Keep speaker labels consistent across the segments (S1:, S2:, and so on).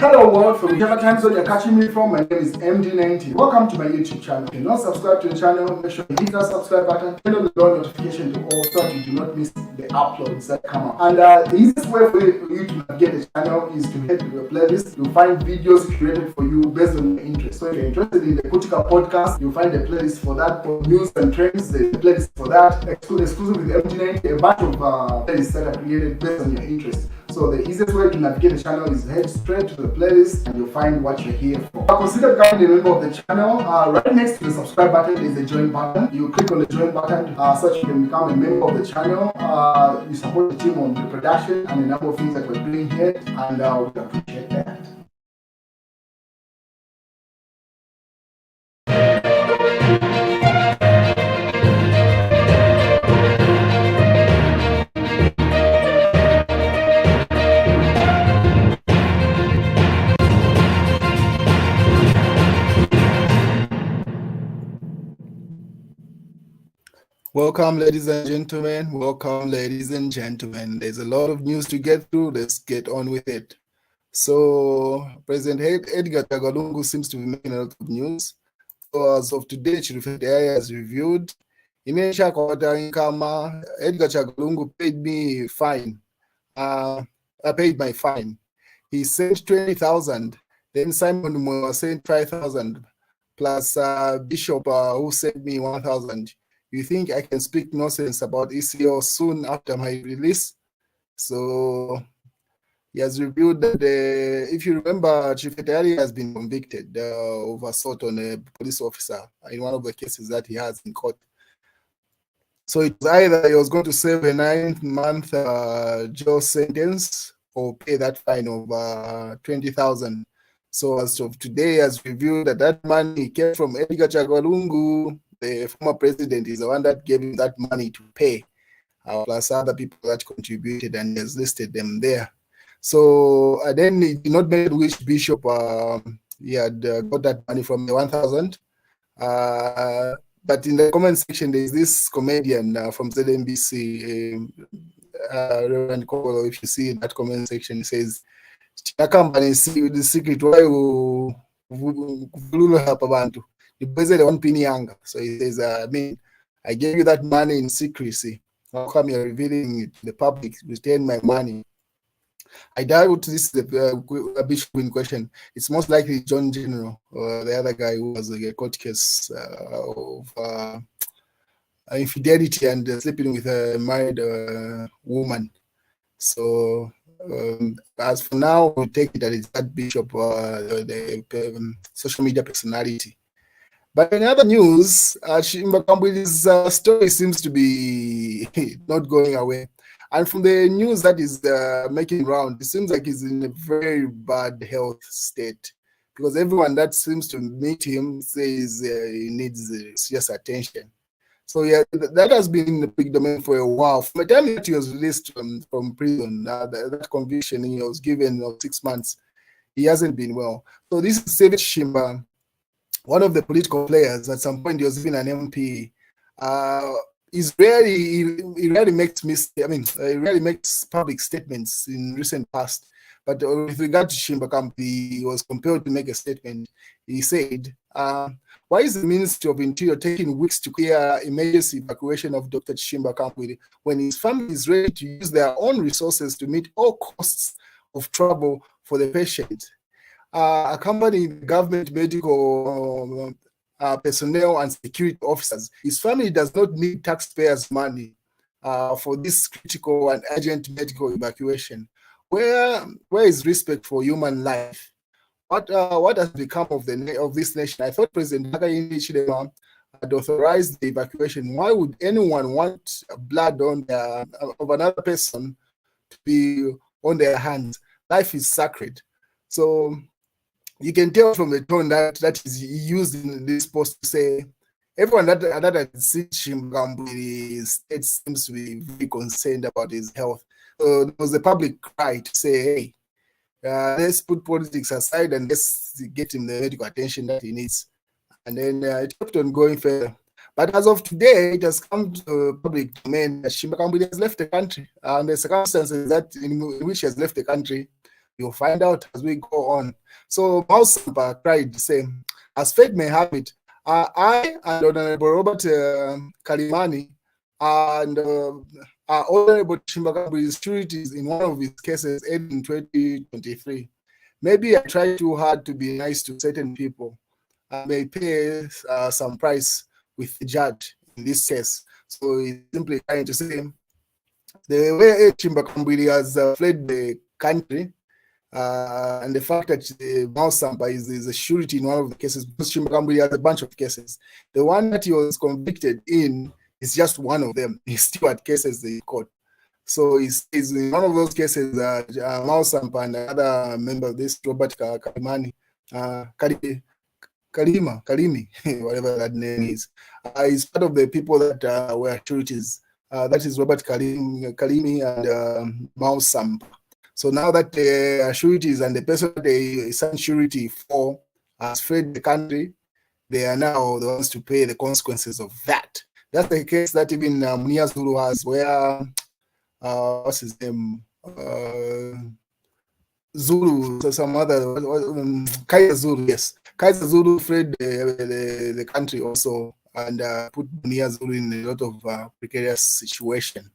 S1: Hello world, from whichever time zone you're catching me from, my name is MD90. Welcome to my YouTube channel. If you're not subscribed to the channel, make sure you hit that subscribe button, turn on the bell notification to all so that you do not miss the uploads that come up. And the easiest way for you to navigate the channel is to head to your playlist. You'll find videos curated for you based on your interest. So if you're interested in the Kutika podcast, you'll find a playlist for that. For news and trends, there's a playlist for that. Exclusive with MD90, a bunch of playlists that are created based on your interest. So the easiest way to navigate the channel is head straight to the playlist and you'll find what you're here for. Consider becoming a member of the channel. Right next to the subscribe button is the join button. You click on the join button so that you can become a member of the channel. You support the team on the production and a number of things that we're doing here, and we appreciate that. Welcome, ladies and gentlemen. Welcome, ladies and gentlemen. There's a lot of news to get through. Let's get on with it. So, President Edgar Tagalungu seems to be making a lot of news. So, as of today, Chirufete has reviewed. Imesha Kota Inkama, Edgar Tagalungu paid me fine. I paid my fine. He sent 20,000. Then Simon Moore sent 5,000. Plus Bishop who sent me 1,000. You think I can speak nonsense about ECO soon after my release? So he has revealed that if you remember, Chief Etari has been convicted of assault on a police officer in one of the cases that he has in court. So it was either he was going to serve a 9-month jail sentence or pay that fine of 20,000. So as of today, has revealed that money came from Edgar Chagwalungu. The former president is the one that gave him that money to pay, plus other people that contributed, and has listed them there. So then he did not mention which bishop he had got that money from, the 1,000. But in the comment section, there's this comedian from ZNBC, Reverend Kolo. If you see in that comment section, he says, the secret why you help abantu. The one penny anger. So he says, I gave you that money in secrecy. How come you're revealing it to the public? Return my money. I doubt this is a bishop in question. It's most likely John General, or the other guy who was a court case of infidelity and sleeping with a married woman. So as for now, we take it that it's that bishop, the social media personality. But in other news, Chishimba Kambwili's story seems to be not going away. And from the news that is making round, it seems like he's in a very bad health state, because everyone that seems to meet him says he needs serious attention. So yeah, that has been the big domain for a while. From the time that he was released from prison, that conviction he was given of 6 months, he hasn't been well. So this is Chishimba, one of the political players. At some point he was even an MP. He rarely makes he rarely makes public statements in recent past. But with regard to Chishimba Kambwili, he was compelled to make a statement. He said, why is the Ministry of Interior taking weeks to clear emergency evacuation of Dr. Chishimba Kambwili when his family is ready to use their own resources to meet all costs of travel for the patient? Accompanying government medical personnel and security officers, his family does not need taxpayers' money for this critical and urgent medical evacuation. Where is respect for human life? What has become of this nation? I thought President Hakainde Hichilema had authorized the evacuation. Why would anyone want blood of another person to be on their hands? Life is sacred. So you can tell from the tone that is used in this post to say everyone that has seen Chishimba state seems to be very concerned about his health. So there was a public cry to say, hey, let's put politics aside and let's get him the medical attention that he needs. And then it kept on going further. But as of today, it has come to public domain that Chishimba has left the country. And the circumstances in which he has left the country You'll find out as we go on. So Mausampa cried the same. As fate may have it, I and Honorable Robert Kalimani and Honorable Chishimba sureties in one of his cases in 2023. Maybe I tried too hard to be nice to certain people. I may pay some price with the judge in this case. So he's simply trying to say the way Kambwili has fled the country, and the fact that Mausampa is a surety in one of the cases, because Kambwili has a bunch of cases. The one that he was convicted in is just one of them. He's still at cases in court. So he's in one of those cases, Mausampa and another member of this, Robert Kalimani, Kalimi, whatever that name is, is part of the people that were sureties. That is Robert Kalimi and Mausampa. So now that the sureties and the person they signed surety for has fled the country, they are now the ones to pay the consequences of that. That's the case that even Munia Zulu has, where what's his name? Zulu, so some other Kaiser Zulu, yes. Kaiser Zulu fled the country also and put Munia Zulu in a lot of precarious situation.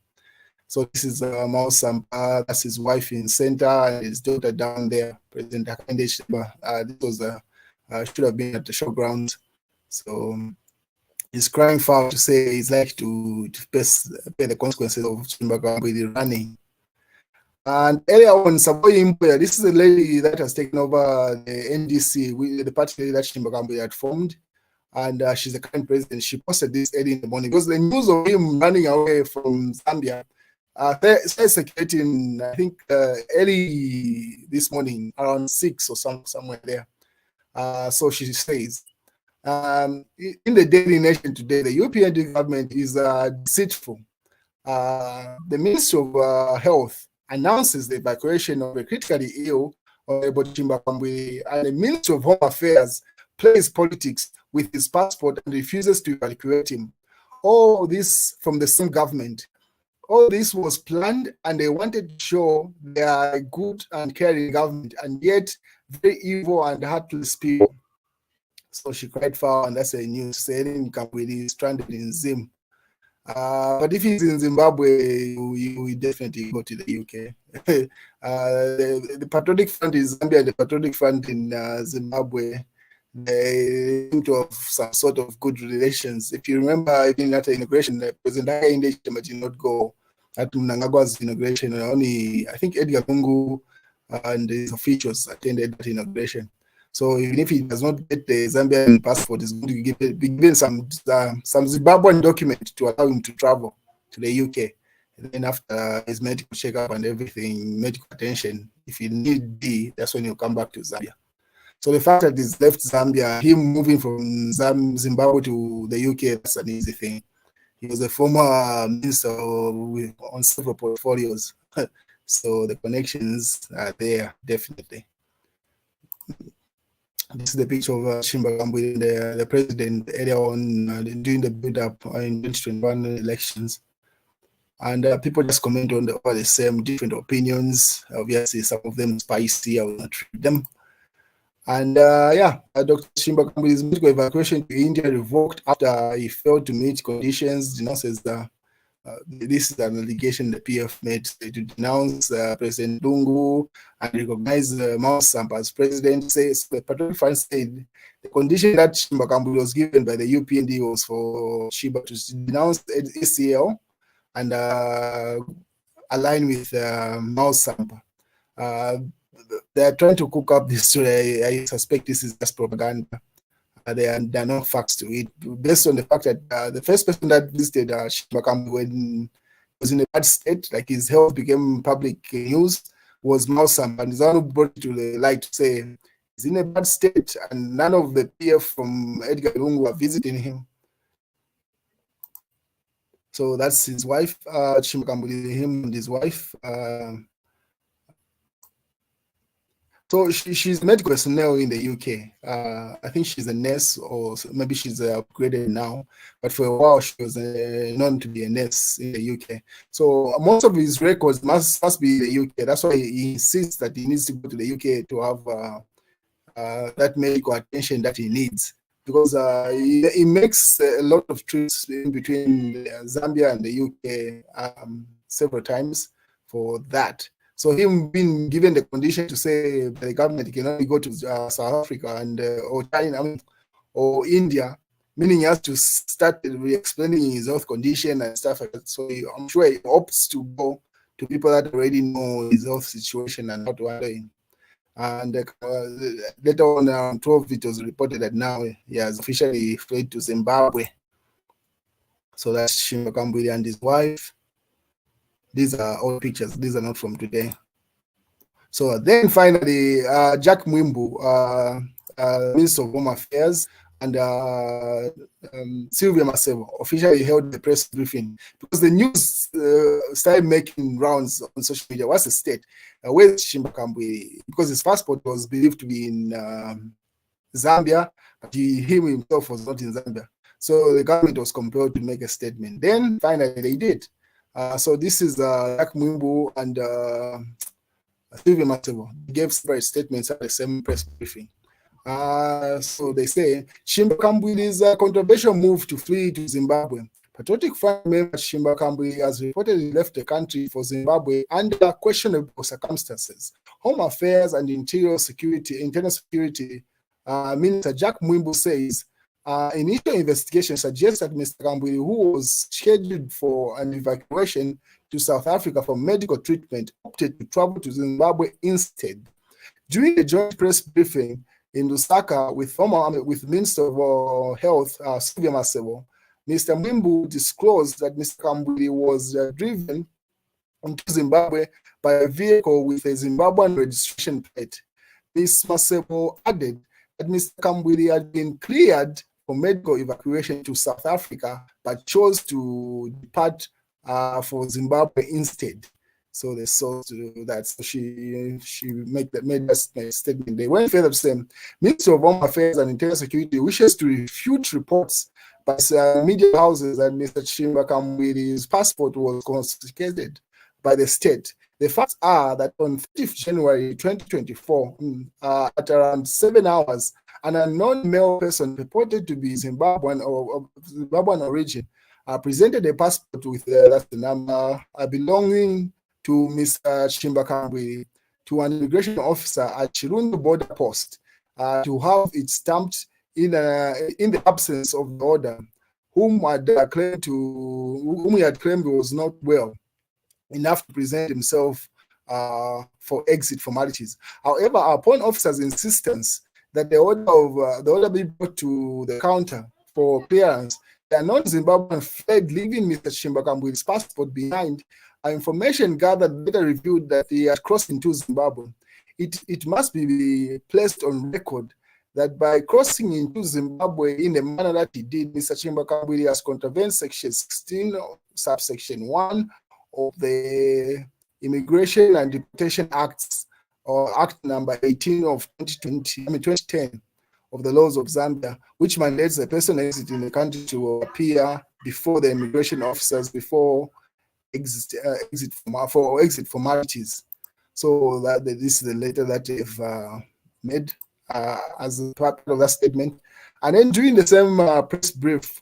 S1: So this is Mausampa, that's his wife in center and his daughter down there, President Hakainde Hichilema. This was should have been at the showgrounds. So he's crying foul to say he's like to pay the consequences of Chishimba with the running. And earlier on, Saboyi Mpuya, this is a lady that has taken over the NDC, the party that Chishimba had formed, and she's the current president. She posted this early in the morning because the news of him running away from Zambia started circulating, I think, early this morning, around 6 or somewhere there. So she says, in the Daily Nation today, the European government is deceitful. The Ministry of Health announces the evacuation of a critically ill Honorable Chishimba Kambwili, and the Ministry of Home Affairs plays politics with his passport and refuses to evacuate him. All this from the same government. All this was planned, and they wanted to show they are a good and caring government, and yet very evil and heartless people. So she cried foul, and that's a news saying Kambwili is stranded in Zim. But if he's in Zimbabwe, we definitely go to the UK. The Patriotic Front in Zambia and the Patriotic Front in Zimbabwe, they seem to have some sort of good relations. If you remember, even at the inauguration, President Hakainde Hichilema did not go at Mnangagwa's inauguration. Only, I think, Edgar Lungu and his officials attended that inauguration. So even if he does not get the Zambian passport, he's going to be given some Zimbabwean document to allow him to travel to the UK. And then after his medical checkup and everything, medical attention, if he need be, that's when he'll come back to Zambia. So the fact that he's left Zambia, him moving from Zimbabwe to the UK, that's an easy thing. He was a former minister on several portfolios. So the connections are there, definitely. This is the picture of Chishimba Kambwili, the president, earlier on during the build-up in 2021 elections. And people just comment on all the same different opinions. Obviously, some of them spicy, I will not read them. And Dr. Chishimba Kambwili's medical evacuation to India revoked after he failed to meet conditions, denounces this is an allegation the PF made to denounce President Lungu and recognize Mausampa as president. Says the Patriotic Front said the condition that Chishimba Kambwili was given by the UPND was for Shiba to denounce ACL and align with Mausampa. They're trying to cook up this story. I suspect this is just propaganda. There are no facts to it, based on the fact that the first person that visited Chishimba Kambwili when he was in a bad state, like his health became public news, was Mausampa, and he's the one who brought it to the light to say he's in a bad state, and none of the PF from Edgar Lungu are visiting him. So that's his wife, Chishimba Kambwili, him and his wife. So she's medical personnel in the UK. I think she's a nurse, or maybe she's upgraded now. But for a while, she was known to be a nurse in the UK. So most of his records must be in the UK. That's why he insists that he needs to go to the UK to have that medical attention that he needs. Because he makes a lot of trips in between Zambia and the UK several times for that. So him being given the condition to say the government he can only go to South Africa and or China, I mean, or India, meaning he has to start explaining his health condition and stuff like that. So I'm sure he opts to go to people that already know his health situation and how to handle him. And later on, 12, it was reported that now he has officially fled to Zimbabwe. So that's Shumba Kambwili and his wife. These are all pictures. These are not from today. So then finally, Jack Mwimbu, Minister of Home Affairs, and Sylvia Masebo officially held the press briefing because the news started making rounds on social media. What's the state? Where's Chishimba Kambwili? Because his passport was believed to be in Zambia, but he himself was not in Zambia. So the government was compelled to make a statement. Then finally they did. So this is Jack Mwimbu and Sylvia Masebo. They gave separate statements at the same press briefing. So they say Chishimba Kambwili's controversial move to flee to Zimbabwe. Patriotic family member Chishimba Kambwili has reportedly left the country for Zimbabwe under questionable circumstances. Home Affairs and Internal Security Minister Jack Mwimbu says initial investigation suggests that Mr. Kambwili, who was scheduled for an evacuation to South Africa for medical treatment, opted to travel to Zimbabwe instead. During the joint press briefing in Lusaka with Minister of Health, Sylvia Masebo, Mr. Mwimbu disclosed that Mr. Kambwili was driven into Zimbabwe by a vehicle with a Zimbabwean registration plate. Ms. Masebo added that Mr. Kambwili had been cleared for medical evacuation to South Africa, but chose to depart for Zimbabwe instead. So they saw to that. So she made that statement. They went further to say, Ministry of Home Affairs and Internal Security wishes to refute reports by media houses that Mr. Chishimba Kambwili's passport was confiscated by the state. The facts are that on 30th January 2024, at around 7 hours, an unknown male person purported to be Zimbabwean or of Zimbabwean origin presented a passport with that's the number belonging to Mr. Chishimba Kambwili to an immigration officer at Chirundu border post to have it stamped in the absence of the order, whom he had claimed was not well enough to present himself for exit formalities. However, upon officers' insistence that the order be brought to the counter for clearance, the non-Zimbabwean fled, leaving Mr. Chishimba Kambwili's passport behind. Information gathered later revealed that he had crossed into Zimbabwe. It must be placed on record that by crossing into Zimbabwe in the manner that he did, Mr. Chishimba Kambwili has contravened Section 16, subsection 1 of the Immigration and Deportation Acts, or Act number 18 of 2010 of the laws of Zambia, which mandates a person exiting the country to appear before the immigration officers before exit formalities. So that this is the letter that they've made as a part of that statement. And then during the same press brief,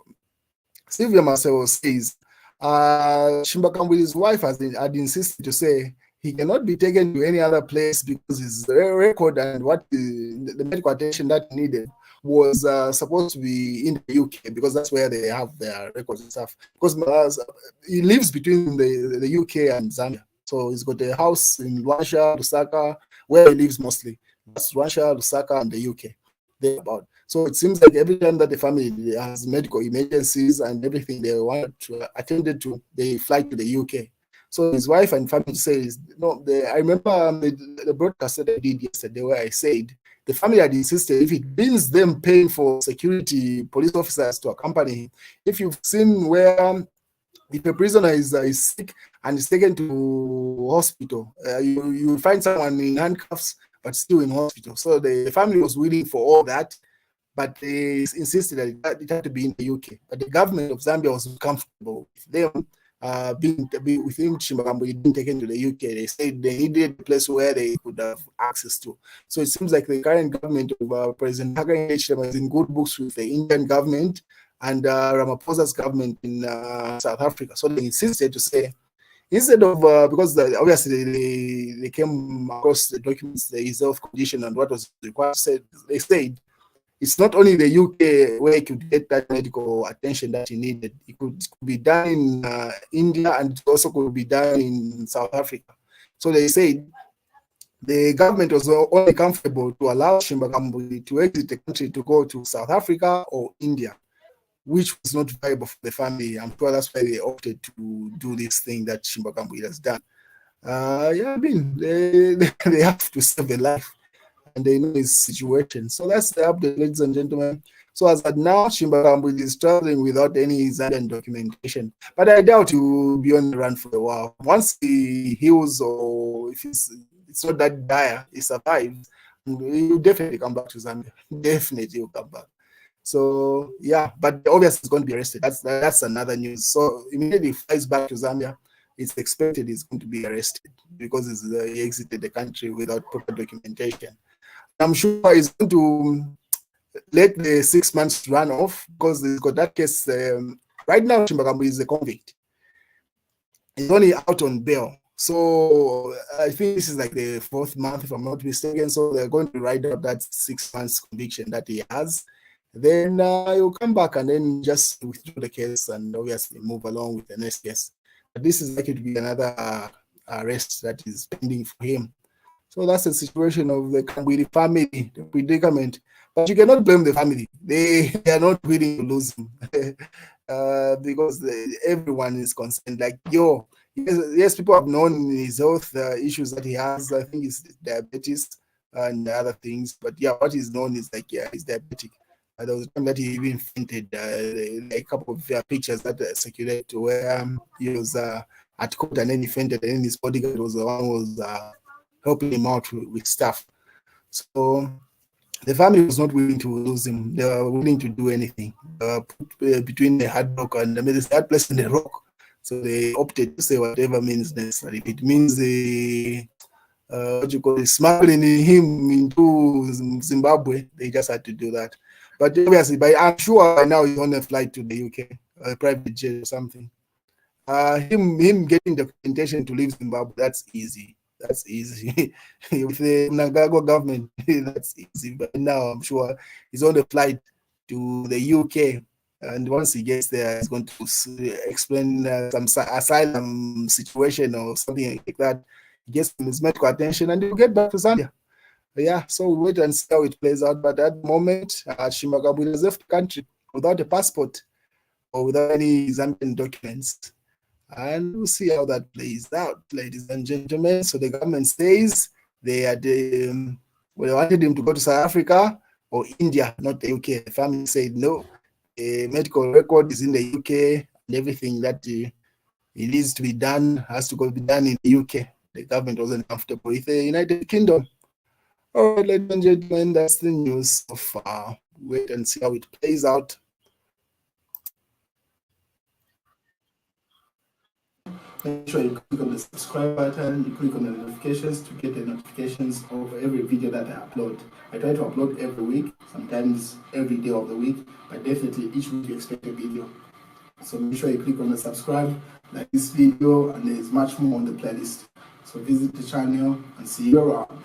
S1: Sylvia Masebo says Chishimba Kambwili's wife had insisted to say he cannot be taken to any other place because his record and what the medical attention that he needed was supposed to be in the UK, because that's where they have their records and stuff. Because he lives between the UK and Zambia. So he's got a house in Rwanda, Lusaka, where he lives mostly. That's Rwanda, Lusaka, and the UK. Thereabout. So it seems like every time that the family has medical emergencies and everything they want to attended to, they fly to the UK. So his wife and family says, no, I remember the broadcast that I did yesterday where I said the family had insisted if it means them paying for security police officers to accompany him. If you've seen where if a prisoner is sick and is taken to hospital, you find someone in handcuffs but still in hospital. So the family was willing for all that, but they insisted that it had to be in the UK. But the government of Zambia was comfortable with them being within Chishimba being taken to the UK. They said they needed a place where they could have access to. So it seems like the current government of President Hakainde Hichilema is in good books with the Indian government and Ramaphosa's government in South Africa. So they insisted to say, instead of, because obviously they came across the documents, the health condition and what was required, they said, it's not only the UK where he could get that medical attention that he needed. It could be done in India, and it also could be done in South Africa. So they said the government was only comfortable to allow Shumba Kambwili to exit the country to go to South Africa or India, which was not viable for the family. I'm sure that's why they opted to do this thing that Shumba Kambwili has done. Yeah, I mean, they have to save a life, and they know his situation. So that's the update, ladies and gentlemen. So as at now, Shumba Kambwili is traveling without any Zambian documentation. But I doubt he will be on the run for a while. Once he heals, or if it's not that dire, he survives, he will definitely come back to Zambia. Definitely will come back. So yeah, but obviously he's going to be arrested. That's another news. So immediately he flies back to Zambia, it's expected he's going to be arrested because he exited the country without proper documentation. I'm sure he's going to let the 6 months run off because he's got that case. Right now, Shumba Kambwili is a convict. He's only out on bail. So I think this is like the 4th month, if I'm not mistaken. So they're going to write up that 6 months conviction that he has. Then he'll come back and then just withdraw the case and obviously move along with the next case. But this is likely to be another arrest that is pending for him. So that's the situation of the Kambwili family, the predicament. But you cannot blame the family. They are not willing to lose him because everyone is concerned. Like, yes, people have known his health issues that he has. I think it's diabetes and other things. But yeah, what is known is like, yeah, he's diabetic. There was a time that he even fainted. A couple of pictures that circulated where he was at court and then he fainted, and then his bodyguard was the one who was helping him out with stuff. So the family was not willing to lose him. They were willing to do anything between the hard rock and the hard place in the rock. So they opted to say whatever means necessary. If it means smuggling him into Zimbabwe, they just had to do that. But obviously, I'm sure by now he's on a flight to the UK, a private jet or something. Him getting the documentation to leave Zimbabwe, that's easy. That's easy. With the Mnangagwa government, that's easy. But now I'm sure he's on the flight to the UK. And once he gets there, he's going to explain some asylum situation or something like that. He gets his medical attention and he'll get back to Zambia. Yeah, so we'll wait and see how it plays out. But at the moment, Shumba Kambwili has left the country without a passport or without any Zambian documents. And we'll see how that plays out, ladies and gentlemen. So the government says they wanted him to go to South Africa or India, not the UK. The family said no. The medical record is in the UK, and everything that it needs to be done has to be done in the UK. The government wasn't comfortable with the United Kingdom. All right, ladies and gentlemen, that's the news so far. Wait and see how it plays out. Make sure you click on the subscribe button, you click on the notifications to get the notifications of every video that I upload. I try to upload every week, sometimes every day of the week, but definitely each week you expect a video. So make sure you click on the subscribe, like this video, and there's much more on the playlist. So visit the channel and see you around.